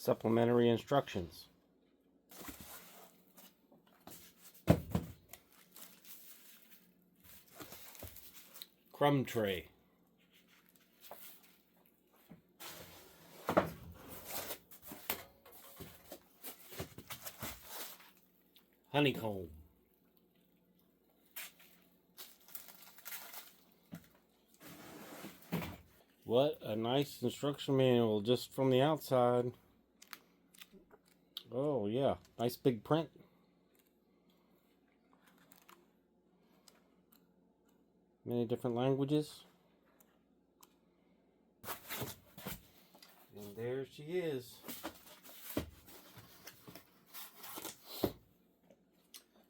Supplementary instructions. Crumb tray. Honeycomb. What a nice instruction manual just from the outside. Oh yeah, nice big print. Many different languages. And there she is.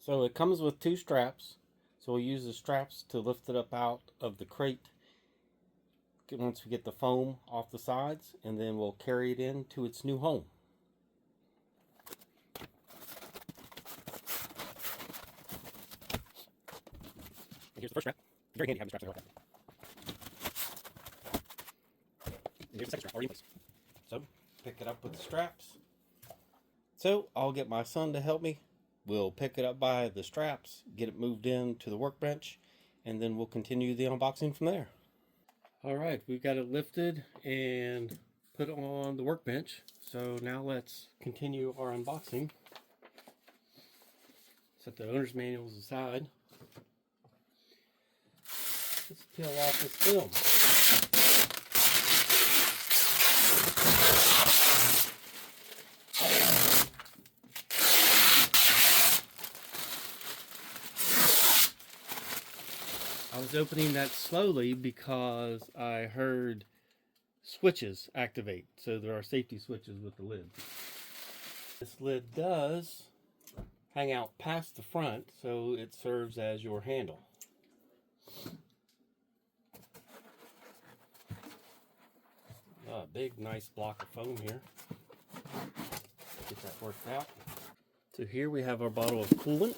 So it comes with two straps. So we'll use the straps to lift it up out of the crate once we get the foam off the sides, and then we'll carry it into its new home. And here's the first strap. It's very handy having the straps like that. And here's the second strap already in place. So pick it up with the straps. So I'll get my son to help me. We'll pick it up by the straps, get it moved in to the workbench, and then we'll continue the unboxing from there. Alright, we've got it lifted and put on the workbench. So now let's continue our unboxing. Set the owner's manuals aside. Let's peel off this film. I was opening that slowly because I heard switches activate. So there are safety switches with the lid. This lid does hang out past the front, so it serves as your handle. A big nice block of foam here. Get that worked out. So here we have our bottle of coolant,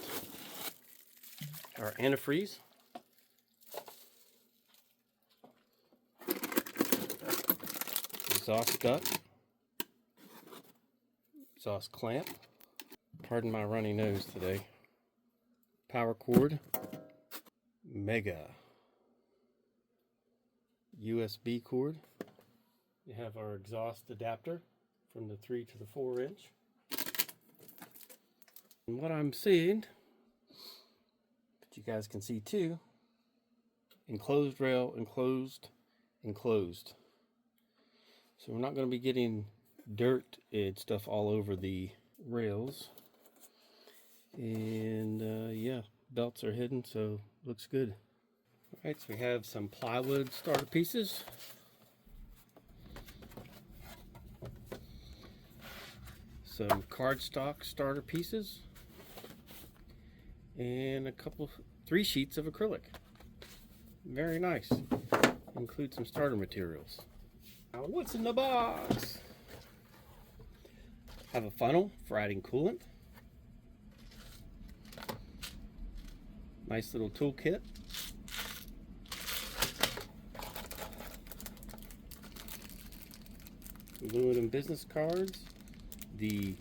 our antifreeze. Exhaust duct, exhaust clamp, pardon my runny nose today, power cord, mega, USB cord. We have our exhaust adapter from the 3 to the 4 inch. And what I'm seeing, but you guys can see too, enclosed rail, enclosed, enclosed. So we're not going to be getting dirt and stuff all over the rails. And yeah, belts are hidden, so looks good. Alright, so we have some plywood starter pieces. Some cardstock starter pieces. And 3 sheets of acrylic. Very nice. Include some starter materials. Now, what's in the box? Have a funnel for adding coolant. Nice little toolkit. Aluminum business cards. The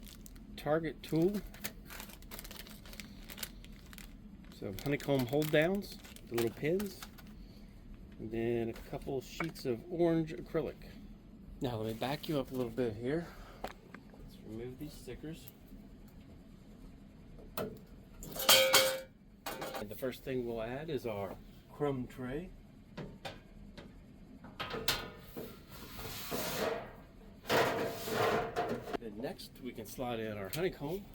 target tool. Some honeycomb hold downs, the little pins. And then a couple sheets of orange acrylic. Now let me back you up a little bit here. Let's remove these stickers. And the first thing we'll add is our crumb tray. Then next we can slide in our honeycomb.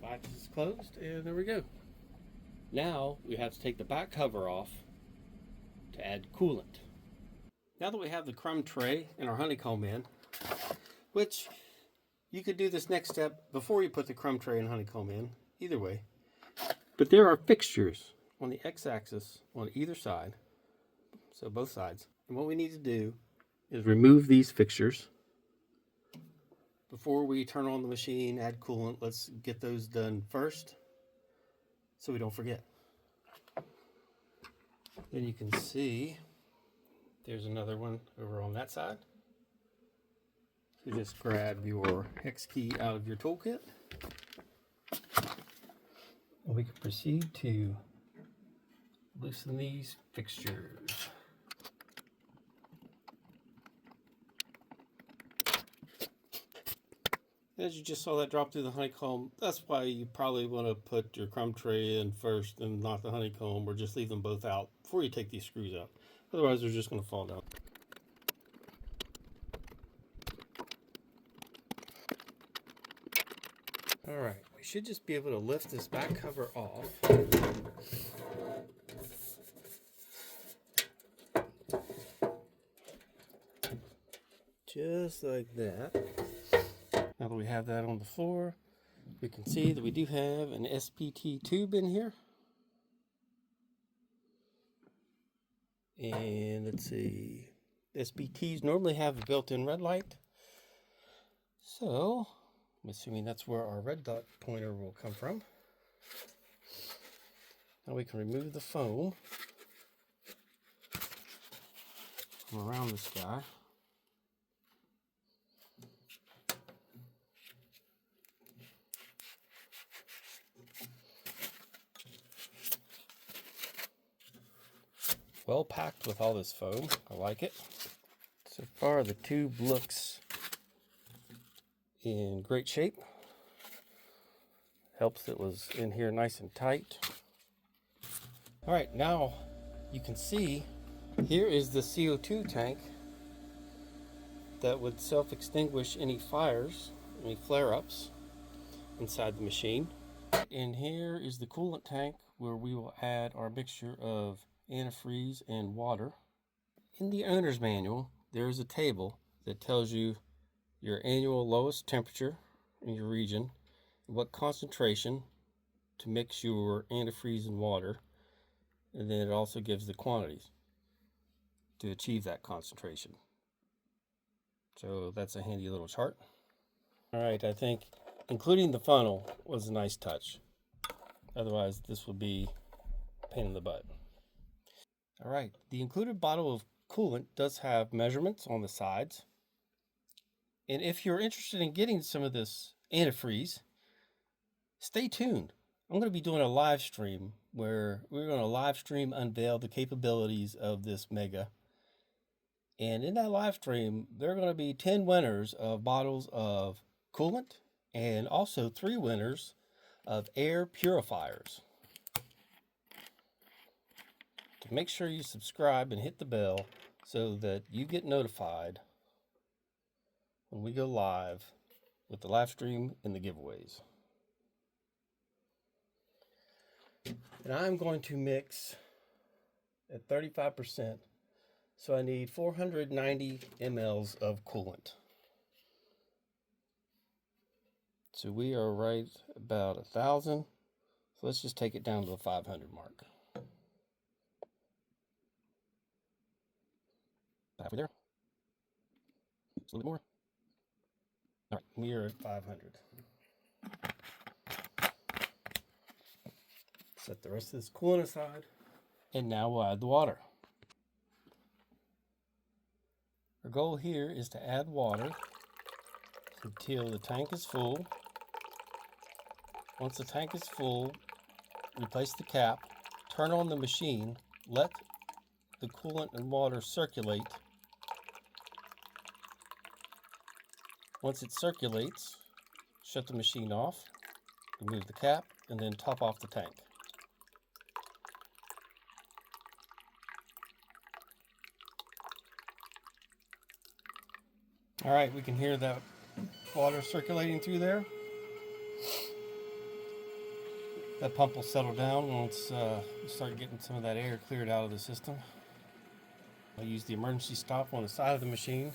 Latch is closed, and there we go. Now we have to take the back cover off to add coolant. Now that we have the crumb tray and our honeycomb in, which you could do this next step before you put the crumb tray and honeycomb in, either way. But there are fixtures on the x-axis on either side, so both sides. And what we need to do is remove these fixtures. Before we turn on the machine, add coolant, let's get those done first so we don't forget. Then you can see there's another one over on that side. So just grab your hex key out of your toolkit. And we can proceed to loosen these fixtures. As you just saw that drop through the honeycomb, that's why you probably want to put your crumb tray in first and not the honeycomb, or just leave them both out before you take these screws out. Otherwise, they're just going to fall down. Alright, we should just be able to lift this back cover off. Just like that. Now that we have that on the floor, we can see that we do have an SPT tube in here. And let's see, SPTs normally have a built-in red light. So, I'm assuming that's where our red dot pointer will come from. Now we can remove the foam from around this guy. Well packed with all this foam. I like it. So far the tube looks in great shape. Helps it was in here nice and tight. Alright, now you can see here is the CO2 tank that would self-extinguish any fires, any flare-ups inside the machine. And here is the coolant tank where we will add our mixture of antifreeze and water. In the owner's manual, there is a table that tells you your annual lowest temperature in your region, what concentration to mix your antifreeze and water, and then it also gives the quantities to achieve that concentration. So that's a handy little chart. All right, I think including the funnel was a nice touch. Otherwise, this would be a pain in the butt. All right, the included bottle of coolant does have measurements on the sides. And if you're interested in getting some of this antifreeze, stay tuned. I'm going to be doing a live stream where we're going to live stream unveil the capabilities of this Mega. And in that live stream, there are going to be 10 winners of bottles of coolant and also 3 winners of air purifiers. To make sure you subscribe and hit the bell so that you get notified when we go live with the live stream and the giveaways. And I'm going to mix at 35%, so I need 490 mLs of coolant. So we are right about 1,000, so let's just take it down to the 500 mark. Halfway there. Just a little bit more. All right, we are at 500. Set the rest of this coolant aside. And now we'll add the water. Our goal here is to add water until the tank is full. Once the tank is full, replace the cap, turn on the machine, let the coolant and water circulate. Once it circulates, shut the machine off, remove the cap, and then top off the tank. All right, we can hear that water circulating through there. That pump will settle down once we start getting some of that air cleared out of the system. I'll use the emergency stop on the side of the machine.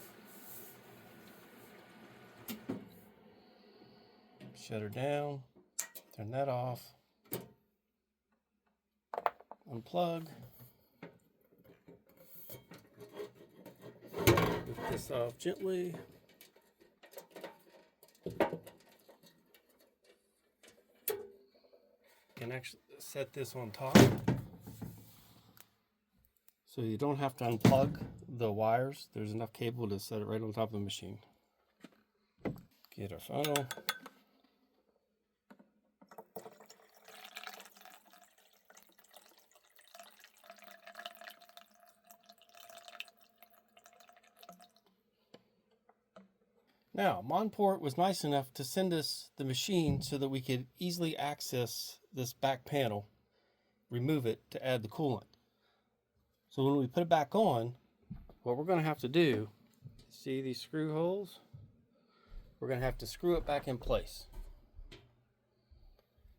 Shut her down, turn that off, unplug, lift this off gently. Can actually set this on top. so you don't have to unplug the wires. There's enough cable to set it right on top of the machine. Get our funnel. Now, Monport was nice enough to send us the machine so that we could easily access this back panel, remove it to add the coolant. So when we put it back on, what we're going to have to do, see these screw holes? We're going to have to screw it back in place.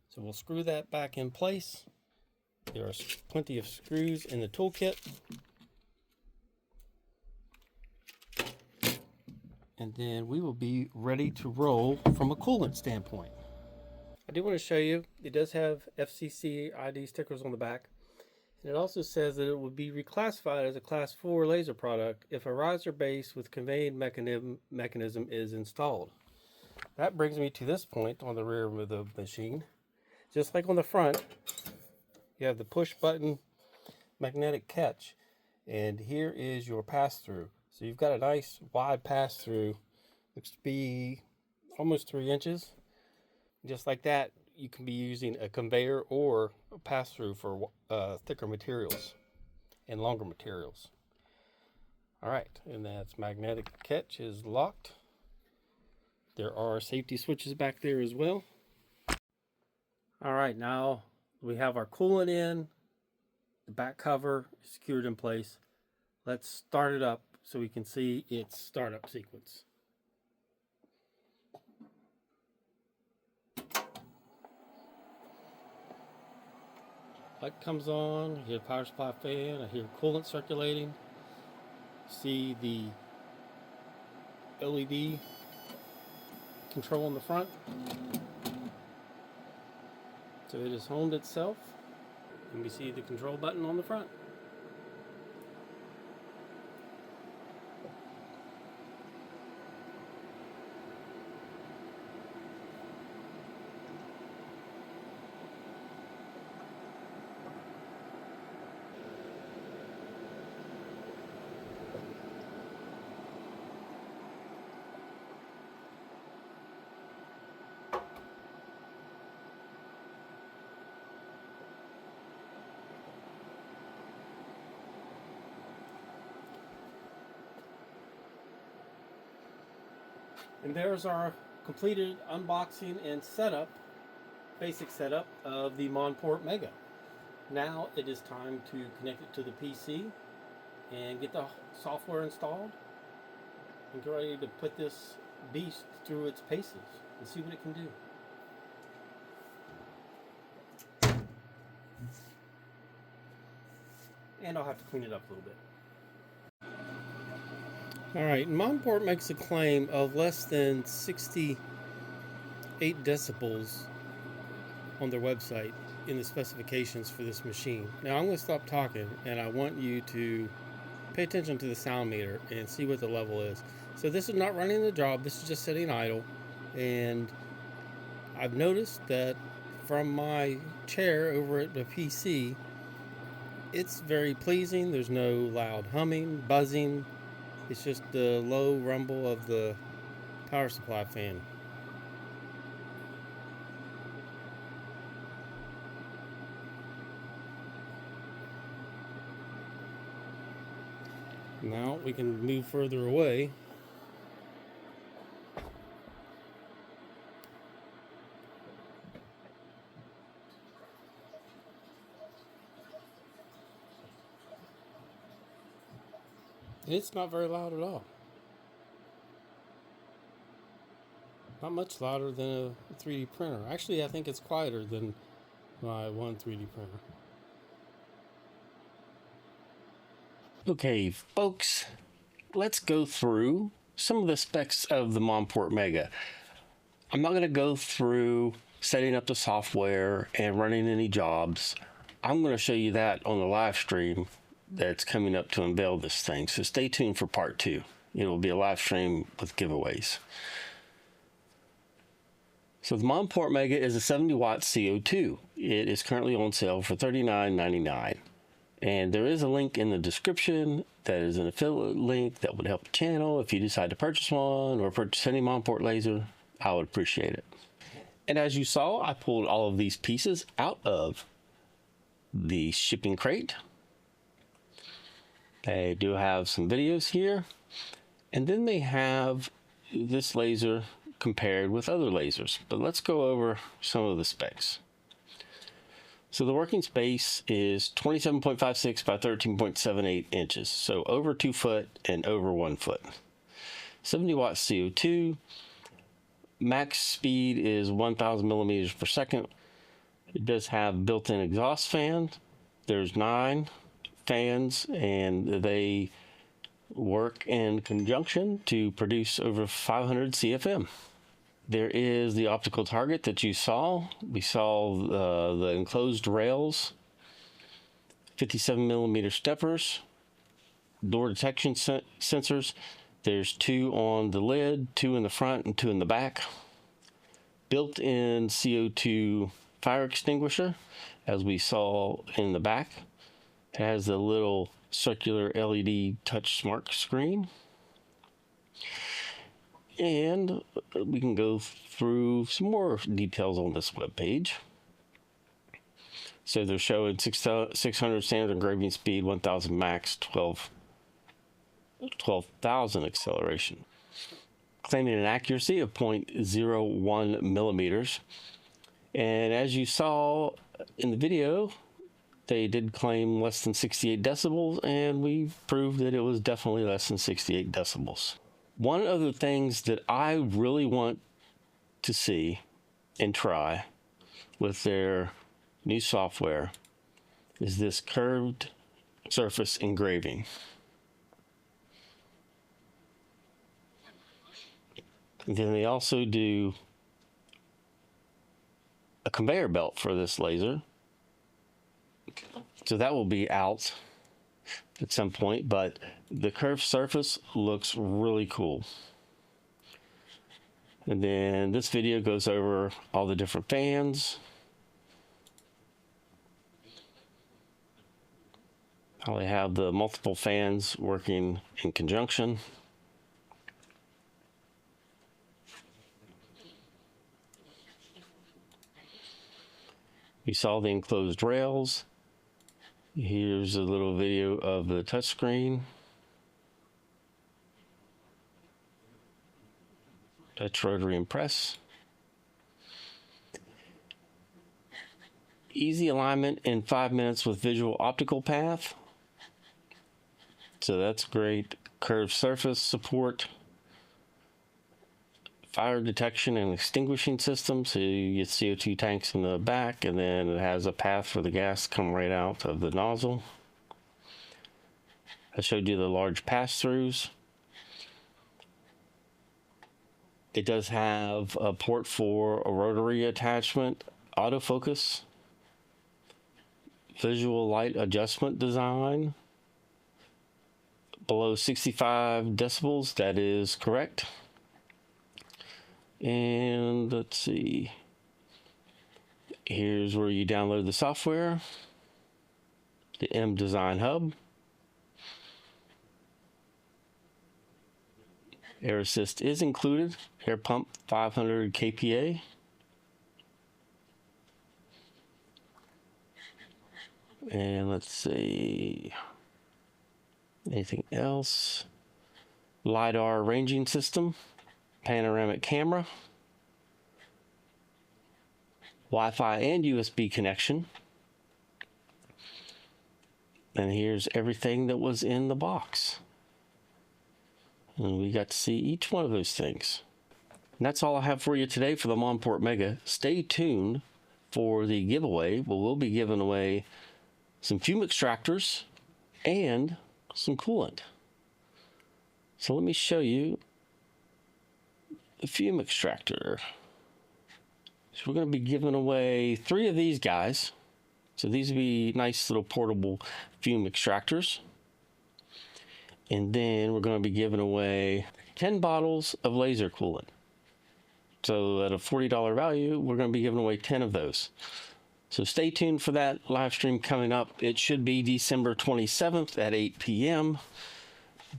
So we'll screw that back in place. There are plenty of screws in the toolkit. And then we will be ready to roll from a coolant standpoint. I do want to show you, it does have FCC ID stickers on the back. And it also says that it will be reclassified as a Class 4 laser product if a riser base with conveying mechanism is installed. That brings me to this point on the rear of the machine. Just like on the front, you have the push button magnetic catch. And here is your pass-through. So you've got a nice wide pass-through, looks to be almost 3 inches. Just like that, you can be using a conveyor or a pass-through for thicker materials and longer materials. All right, and that's magnetic catch is locked. There are safety switches back there as well. All right, now we have our coolant in, the back cover is secured in place. Let's start it up so we can see its startup sequence. Light comes on, I hear the power supply fan, I hear coolant circulating. See the LED control on the front. So it has homed itself, and we see the control button on the front. And there's our completed unboxing and setup, basic setup of the Monport Mega. Now it is time to connect it to the PC and get the software installed and get ready to put this beast through its paces and see what it can do. And I'll have to clean it up a little bit. Alright, Monport makes a claim of less than 68 decibels on their website in the specifications for this machine. Now I'm going to stop talking and I want you to pay attention to the sound meter and see what the level is. So this is not running the job, this is just sitting idle, and I've noticed that from my chair over at the PC, it's very pleasing. There's no loud humming, buzzing. It's just the low rumble of the power supply fan. Now we can move further away. It's not very loud at all. Not much louder than a 3D printer. Actually, I think it's quieter than my one 3D printer. Okay, folks, let's go through some of the specs of the Monport Mega. I'm not going to go through setting up the software and running any jobs. I'm going to show you that on the live stream that's coming up to unveil this thing. So stay tuned for part 2. It will be a live stream with giveaways. So the Monport Mega is a 70 watt CO2. It is currently on sale for $39.99. And there is a link in the description that is an affiliate link that would help the channel. If you decide to purchase one or purchase any Monport laser, I would appreciate it. And as you saw, I pulled all of these pieces out of the shipping crate. They do have some videos here. And then they have this laser compared with other lasers. But let's go over some of the specs. So the working space is 27.56 by 13.78 inches. So over 2 foot and over 1 foot. 70 watts CO2. Max speed is 1,000 millimeters per second. It does have built-in exhaust fan. There's 9 fans, and they work in conjunction to produce over 500 CFM. There is the optical target that you saw. We saw the enclosed rails, 57 millimeter steppers, door detection sensors. There's 2 on the lid, 2 in the front and 2 in the back. Built-in CO2 fire extinguisher, as we saw in the back. It has the little circular LED touch smart screen. And we can go through some more details on this web page. So they're showing 600 standard engraving speed, 1000 max, 12,000 acceleration. Claiming an accuracy of 0.01 millimeters. And as you saw in the video, they did claim less than 68 decibels, and we proved that it was definitely less than 68 decibels. One of the things that I really want to see and try with their new software is this curved surface engraving. And then they also do a conveyor belt for this laser. So that will be out at some point, but the curved surface looks really cool. And then this video goes over all the different fans, how they have the multiple fans working in conjunction. We saw the enclosed rails. Here's a little video of the touchscreen. Touch rotary and press. Easy alignment in 5 minutes with visual optical path. So that's great. Curved surface support. Fire detection and extinguishing system, so you get CO2 tanks in the back, and then it has a path for the gas to come right out of the nozzle. I showed you the large pass-throughs. It does have a port for a rotary attachment, autofocus, visual light adjustment design. Below 65 decibels, that is correct. And let's see, here's where you download the software, the M Design Hub, air assist is included, air pump 500 kPa, and let's see, anything else, LiDAR ranging system, panoramic camera, Wi-Fi and USB connection, and here's everything that was in the box, and we got to see each one of those things. And that's all I have for you today for the Monport Mega. Stay tuned for the giveaway. We'll be giving away some fume extractors and some coolant. So let me show you the fume extractor. So we're going to be giving away 3 of these guys. So these will be nice little portable fume extractors. And then we're going to be giving away 10 bottles of laser coolant. So at a $40 value, we're going to be giving away 10 of those. So stay tuned for that live stream coming up. It should be December 27th at 8 p.m.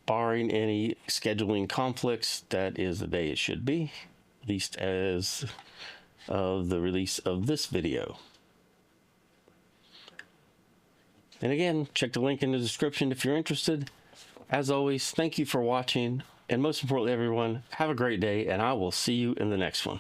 Barring any scheduling conflicts, that is the day it should be, at least as of the release of this video. And again, check the link in the description if you're interested. As always, thank you for watching, and most importantly, everyone, have a great day, and I will see you in the next one.